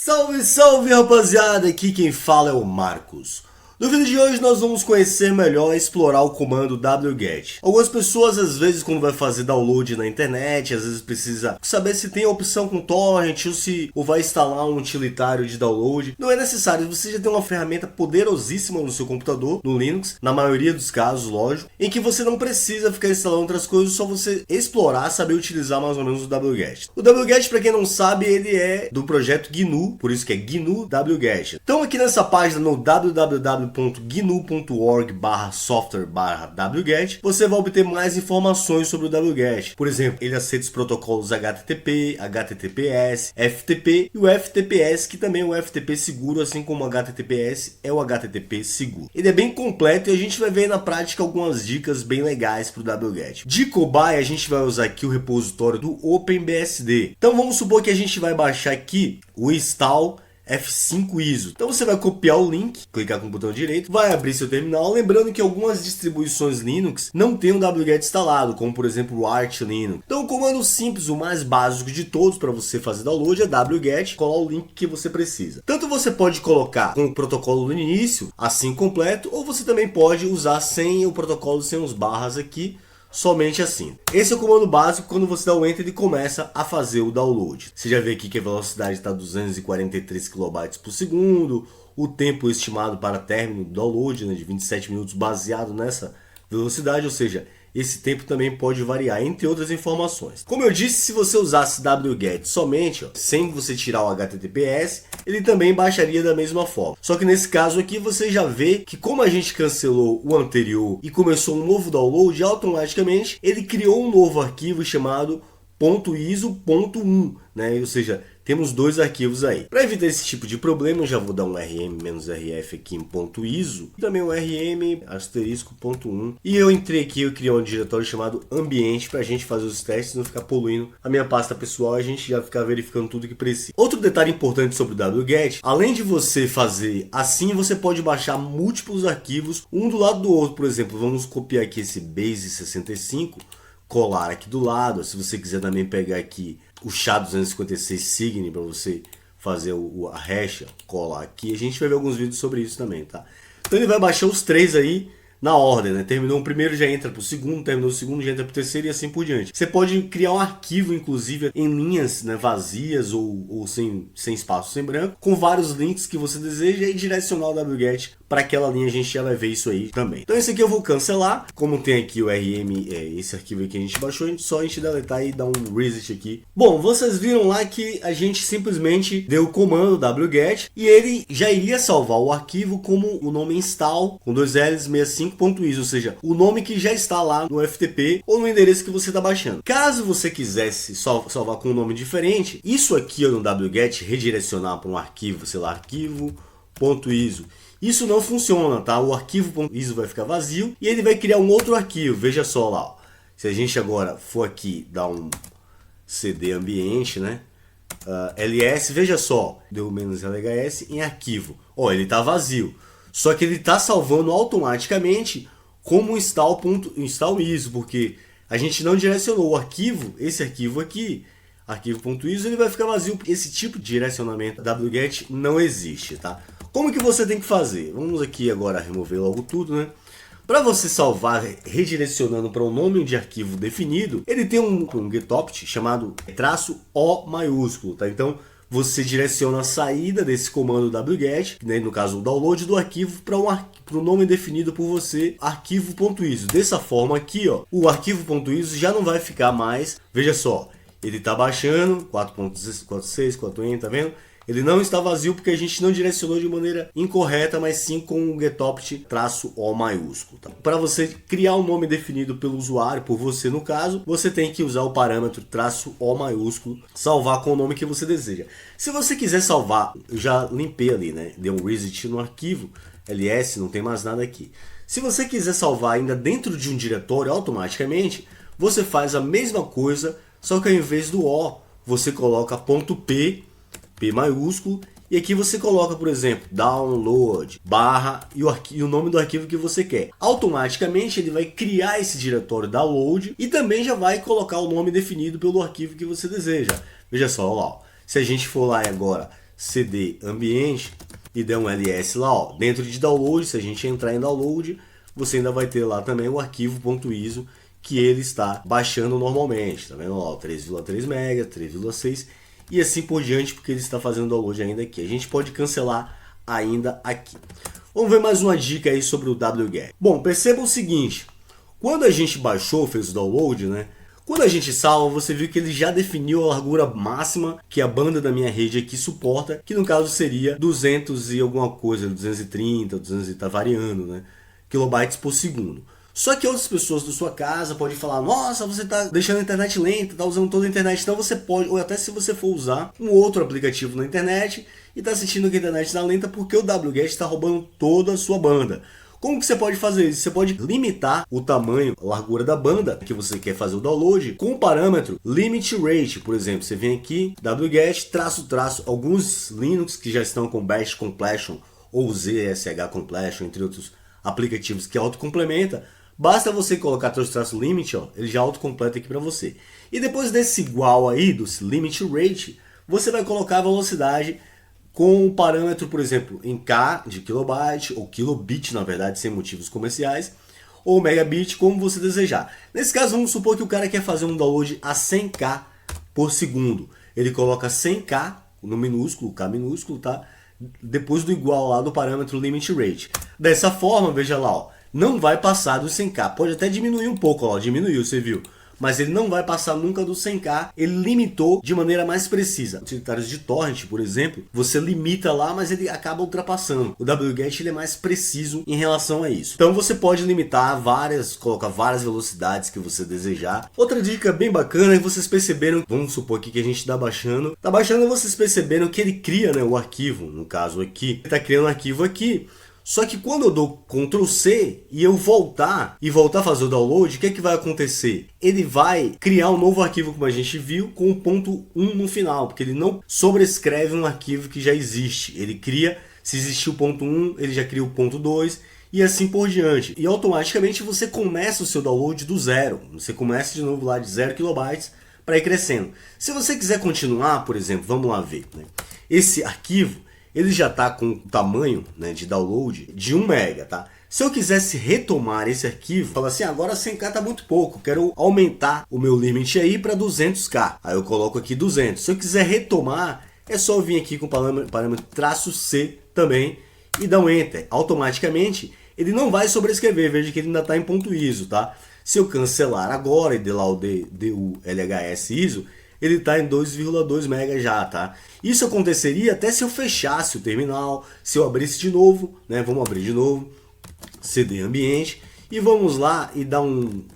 Salve, salve rapaziada, aqui quem fala é o Marcos. No vídeo de hoje nós vamos conhecer melhor e explorar o comando wget. Algumas pessoas às vezes quando vai fazer download na internet, às vezes precisa saber se tem a opção com torrent ou vai instalar um utilitário de download. Não é necessário, você já tem uma ferramenta poderosíssima no seu computador, no Linux, na maioria dos casos, lógico, em que você não precisa ficar instalando outras coisas, só você explorar, saber utilizar mais ou menos o wget. O wget, para quem não sabe, ele é do projeto GNU, por isso que é GNU wget. Então aqui nessa página no www.gnu.org/software/wget, você vai obter mais informações sobre o wget. Por exemplo, ele aceita os protocolos HTTP, HTTPS, FTP e o FTPS, que também é o FTP seguro, assim como o HTTPS é o HTTP seguro. Ele é bem completo e a gente vai ver na prática algumas dicas bem legais para o wget. De cobaia, a gente vai usar aqui o repositório do OpenBSD. Então vamos supor que a gente vai baixar aqui o install F5 ISO. Então você vai copiar o link, clicar com o botão direito, vai abrir seu terminal, lembrando que algumas distribuições Linux não tem o wget instalado, como por exemplo o Arch Linux. Então o comando simples, o mais básico de todos para você fazer download é wget, colar o link que você precisa. Tanto você pode colocar com o protocolo no início, assim completo, ou você também pode usar sem o protocolo, sem os barras aqui, somente assim. Esse é o comando básico. Quando você dá o enter, ele começa a fazer o download. Você já vê aqui que a velocidade está 243 kB por segundo, o tempo estimado para término do download, né, de 27 minutos, baseado nessa velocidade, ou seja, esse tempo também pode variar, entre outras informações. Como eu disse, se você usasse wget somente, sem você tirar o HTTPS, ele também baixaria da mesma forma. Só que nesse caso aqui você já vê que como a gente cancelou o anterior e começou um novo download, automaticamente ele criou um novo arquivo chamado .iso.1, né? Ou seja, temos dois arquivos aí. Para evitar esse tipo de problema, eu já vou dar um rm-rf aqui em .iso e também um rm**.1. E eu entrei aqui, eu criei um diretório chamado ambiente para a gente fazer os testes, não ficar poluindo a minha pasta pessoal, a gente já ficar verificando tudo que precisa. Outro detalhe importante sobre o wget, além de você fazer assim, você pode baixar múltiplos arquivos, um do lado do outro. Por exemplo, vamos copiar aqui esse base65, colar aqui do lado. Se você quiser também pegar aqui o SHA-256 Signe para você fazer a hash, colar aqui. A gente vai ver alguns vídeos sobre isso também, tá? Então ele vai baixar os três aí na ordem, né? Terminou o primeiro, já entra para o segundo, terminou o segundo, já entra para o terceiro e assim por diante. Você pode criar um arquivo, inclusive, em linhas, né, vazias ou sem espaço, sem branco, com vários links que você deseja e direcionar o wget para aquela linha. A gente já vai ver isso aí também. Então esse aqui eu vou cancelar. Como tem aqui o RM, esse arquivo aqui que a gente baixou, só a gente deletar e dar um reset aqui. Bom, vocês viram lá que a gente simplesmente deu o comando wget e ele já iria salvar o arquivo como o nome install com 2Ls65.iso, ou seja, o nome que já está lá no FTP ou no endereço que você está baixando. Caso você quisesse salvar com um nome diferente, isso aqui no wget redirecionar para um arquivo, sei lá, arquivo.iso, isso não funciona, tá? O arquivo.iso vai ficar vazio e ele vai criar um outro arquivo. Veja só lá, ó. Se a gente agora for aqui dar um cd ambiente, né? ls, veja só, deu -lhs em arquivo. Ó, ele tá vazio. Só que ele está salvando automaticamente como install.iso, porque a gente não direcionou o arquivo, esse arquivo aqui, arquivo.iso, ele vai ficar vazio. Esse tipo de direcionamento wget não existe, tá? Como que você tem que fazer? Vamos aqui agora remover logo tudo, né? Para você salvar redirecionando para um nome de arquivo definido, ele tem um getopt chamado "-o" maiúsculo, tá? Então você direciona a saída desse comando wget, né, no caso o download do arquivo, para o nome definido por você, arquivo.iso. Dessa forma aqui, ó, o arquivo.iso já não vai ficar mais, veja só, ele está baixando 4.16, 4N, tá vendo? Ele não está vazio porque a gente não direcionou de maneira incorreta, mas sim com o getopt-o maiúsculo. Tá? Para você criar um nome definido pelo usuário, por você no caso, você tem que usar o parâmetro "-o maiúsculo, salvar com o nome que você deseja. Se você quiser salvar, eu já limpei ali, né? Dei um reset no arquivo, ls, não tem mais nada aqui. Se você quiser salvar ainda dentro de um diretório automaticamente, você faz a mesma coisa, só que ao invés do O, você coloca .p, P maiúsculo, e aqui você coloca, por exemplo, download, barra e o nome do arquivo que você quer. Automaticamente ele vai criar esse diretório download e também já vai colocar o nome definido pelo arquivo que você deseja. Veja só, ó, se a gente for lá agora cd ambiente e der um ls lá, ó, dentro de download, se a gente entrar em download, você ainda vai ter lá também o arquivo .iso que ele está baixando normalmente, tá vendo? Ó, 3,3 MB, 3,6 e assim por diante, porque ele está fazendo download ainda aqui. A gente pode cancelar ainda aqui. Vamos ver mais uma dica aí sobre o wget. Bom, perceba o seguinte, quando a gente baixou, fez o download, né? Quando a gente salva, você viu que ele já definiu a largura máxima que a banda da minha rede aqui suporta, que no caso seria 200 e alguma coisa, 230, 200 tá variando, né? Kilobytes por segundo. Só que outras pessoas da sua casa podem falar, nossa, você está deixando a internet lenta, está usando toda a internet. Então você pode, ou até se você for usar um outro aplicativo na internet e está sentindo que a internet está lenta porque o wget está roubando toda a sua banda. Como que você pode fazer isso? Você pode limitar o tamanho, a largura da banda que você quer fazer o download com o parâmetro limit rate. Por exemplo, você vem aqui, wget, alguns Linux que já estão com Bash Completion ou ZSH Completion, entre outros aplicativos que autocomplementa. Basta você colocar --limit, ó, ele já autocompleta aqui para você. E depois desse igual aí, do limit rate, você vai colocar a velocidade com o parâmetro, por exemplo, em K de kilobyte, ou kilobit, na verdade, sem motivos comerciais, ou megabit, como você desejar. Nesse caso, vamos supor que o cara quer fazer um download a 100K por segundo. Ele coloca 100K no minúsculo, K minúsculo, tá? Depois do igual lá do parâmetro limit rate. Dessa forma, veja lá, ó, não vai passar do 100K. Pode até diminuir um pouco, ó, diminuiu, você viu. Mas ele não vai passar nunca do 100K, ele limitou de maneira mais precisa. Utilitários de torrent, por exemplo, você limita lá, mas ele acaba ultrapassando. O wget ele é mais preciso em relação a isso. Então você pode limitar colocar várias velocidades que você desejar. Outra dica bem bacana é que vocês perceberam, vamos supor aqui que a gente está baixando. Tá baixando e vocês perceberam que ele cria, né, o arquivo, no caso aqui. Ele está criando um arquivo aqui. Só que quando eu dou Ctrl C e eu voltar a fazer o download, o que é que vai acontecer? Ele vai criar um novo arquivo, como a gente viu, com o ponto 1 no final, porque ele não sobrescreve um arquivo que já existe. Ele cria, se existir o ponto 1, ele já cria o ponto 2 e assim por diante. E automaticamente você começa o seu download do zero. Você começa de novo lá de 0 kilobytes para ir crescendo. Se você quiser continuar, por exemplo, vamos lá ver, né? Esse arquivo ele já está com o tamanho, né, de download de 1 MB, tá? Se eu quisesse retomar esse arquivo, falar assim, agora 100K tá muito pouco, quero aumentar o meu limite aí para 200K. Aí eu coloco aqui 200. Se eu quiser retomar, é só vir aqui com o parâmetro "-c" também e dar um Enter. Automaticamente, ele não vai sobrescrever, veja que ele ainda está em ponto .iso, tá? Se eu cancelar agora e der lá o DULHS ISO, ele está em 2,2 MB já, tá? Isso aconteceria até se eu fechasse o terminal, se eu abrisse de novo, né? Vamos abrir de novo, cd ambiente, e vamos lá e dar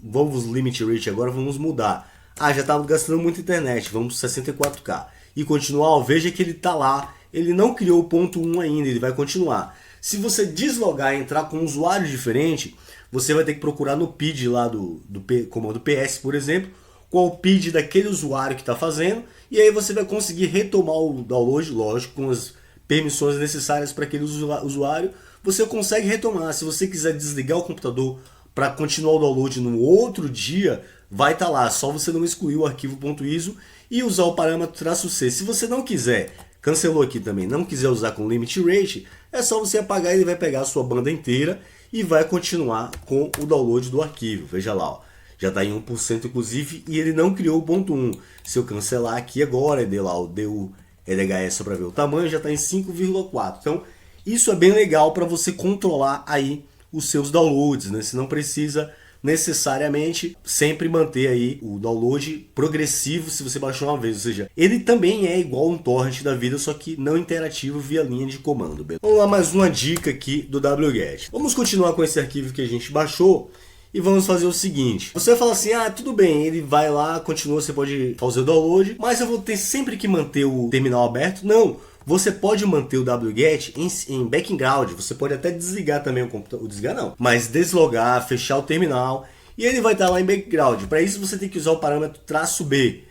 vamos limit rate agora, vamos mudar. Ah, já estava gastando muita internet, vamos 64K. E continuar, ó, veja que ele está lá, ele não criou o ponto 1 ainda, ele vai continuar. Se você deslogar e entrar com um usuário diferente, você vai ter que procurar no PID lá do comando PS, por exemplo, qual o PID daquele usuário que está fazendo, e aí você vai conseguir retomar o download, lógico, com as permissões necessárias para aquele usuário, você consegue retomar. Se você quiser desligar o computador para continuar o download no outro dia, vai estar lá, só você não excluir o arquivo .iso e usar o parâmetro "-c". Se você não quiser, cancelou aqui também, não quiser usar com limit rate, é só você apagar, ele vai pegar a sua banda inteira e vai continuar com o download do arquivo, veja lá, ó. Já está em 1% inclusive e ele não criou o ponto 1. Se eu cancelar aqui agora e der lá o DULHS só para ver o tamanho, já está em 5,4. Então isso é bem legal para você controlar aí os seus downloads, né? Você não precisa necessariamente sempre manter aí o download progressivo se você baixou uma vez, ou seja, ele também é igual um torrent da vida, só que não interativo via linha de comando. Beleza? Vamos lá, mais uma dica aqui do wget. Vamos continuar com esse arquivo que a gente baixou. E vamos fazer o seguinte, você vai falar assim, ah, tudo bem, ele vai lá, continua, você pode fazer o download, mas eu vou ter sempre que manter o terminal aberto? Não, você pode manter o wget em background, você pode até desligar também o computador, desligar não, mas deslogar, fechar o terminal, e ele vai estar lá em background. Para isso você tem que usar o parâmetro "-b",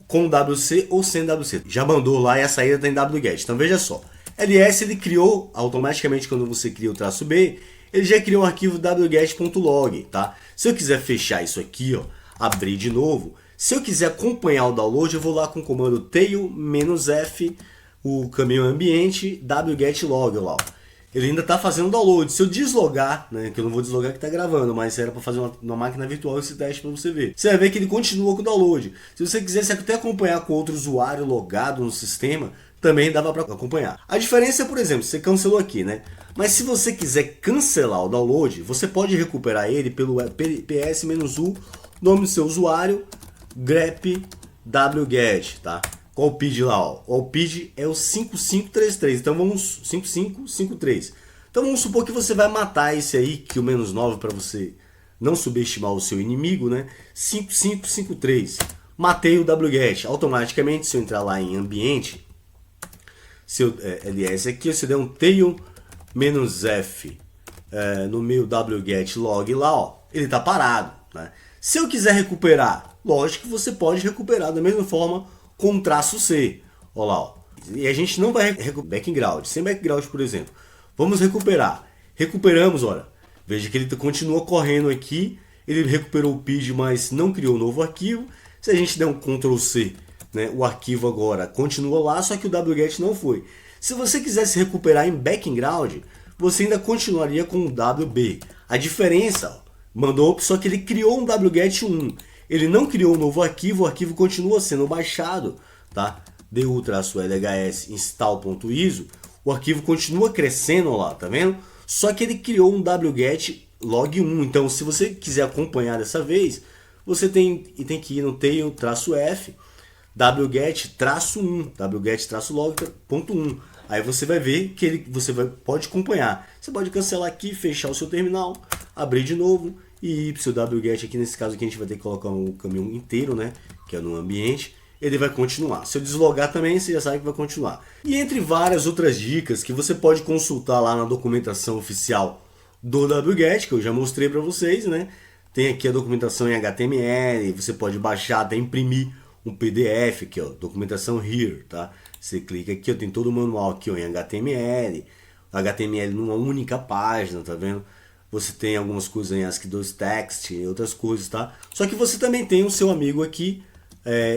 com WC ou sem WC. Já mandou lá e a saída está em wget, então veja só, ls ele criou automaticamente quando você cria o "-b", ele já criou um arquivo wget.log, tá? Se eu quiser fechar isso aqui, ó, abrir de novo, se eu quiser acompanhar o download, eu vou lá com o comando tail-f o caminho ambiente wget log lá, ó. Ele ainda está fazendo download. Se eu deslogar, né, que eu não vou deslogar que está gravando, mas era para fazer uma máquina virtual esse teste para você ver. Você vai ver que ele continua com o download. Se você quisesse até acompanhar com outro usuário logado no sistema, também dava para acompanhar. A diferença é, por exemplo, você cancelou aqui, né? Mas se você quiser cancelar o download, você pode recuperar ele pelo ps-u, nome do seu usuário, grep wget, tá? Qual o PID lá? Ó? O PID é o 5533, então vamos 5553. Então vamos supor que você vai matar esse aí, que o -9 para você não subestimar o seu inimigo, né? 5553. Matei o wget. Automaticamente, se eu entrar lá em ambiente, se eu ls aqui, se eu der um tail -f no meu wget log lá, ó, ele tá parado, né? Se eu quiser recuperar, lógico que você pode recuperar da mesma forma com -c. Olha lá, ó. E a gente não vai recuperar background, sem background, por exemplo. Vamos recuperar. Recuperamos, olha. Veja que ele continua correndo aqui. Ele recuperou o PID, mas não criou um novo arquivo. Se a gente der um Ctrl C, né, o arquivo agora continua lá, só que o wget não foi. Se você quisesse recuperar em background, você ainda continuaria com o wb. A diferença, ó, mandou, só que ele criou um wget 1. Ele não criou um novo arquivo, o arquivo continua sendo baixado, tá? du-lhs install.iso, o arquivo continua crescendo lá, tá vendo? Só que ele criou um wget log 1. Então, se você quiser acompanhar dessa vez, você tem que ir no tail-f wget-1, wget-log.1. Aí você vai ver que pode acompanhar. Você pode cancelar aqui, fechar o seu terminal, abrir de novo e ir para o seu wget aqui. Nesse caso aqui a gente vai ter que colocar o caminho inteiro, né, que é no ambiente. Ele vai continuar. Se eu deslogar também, você já sabe que vai continuar. E entre várias outras dicas que você pode consultar lá na documentação oficial do wget, que eu já mostrei para vocês, né? Tem aqui a documentação em HTML, você pode baixar, até imprimir um PDF aqui, ó, documentação here, tá? Você clica aqui, ó, tem todo o manual aqui, ó, em HTML numa única página, tá vendo? Você tem algumas coisas em ASCII2 Text, outras coisas, tá? Só que você também tem o seu amigo aqui,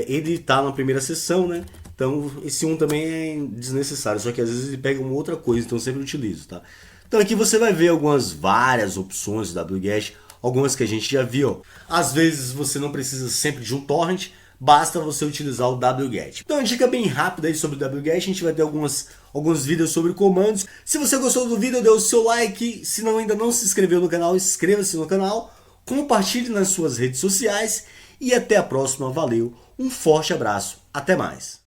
ele tá na primeira sessão, né? Então esse um também é desnecessário, só que às vezes ele pega uma outra coisa, então eu sempre utilizo, tá? Então aqui você vai ver várias opções do wget, algumas que a gente já viu. Às vezes você não precisa sempre de um torrent, basta você utilizar o wget. Então uma dica bem rápida aí sobre o wget, a gente vai ter alguns vídeos sobre comandos. Se você gostou do vídeo, dê o seu like. Se ainda não se inscreveu no canal, inscreva-se no canal, compartilhe nas suas redes sociais e até a próxima. Valeu, um forte abraço, até mais.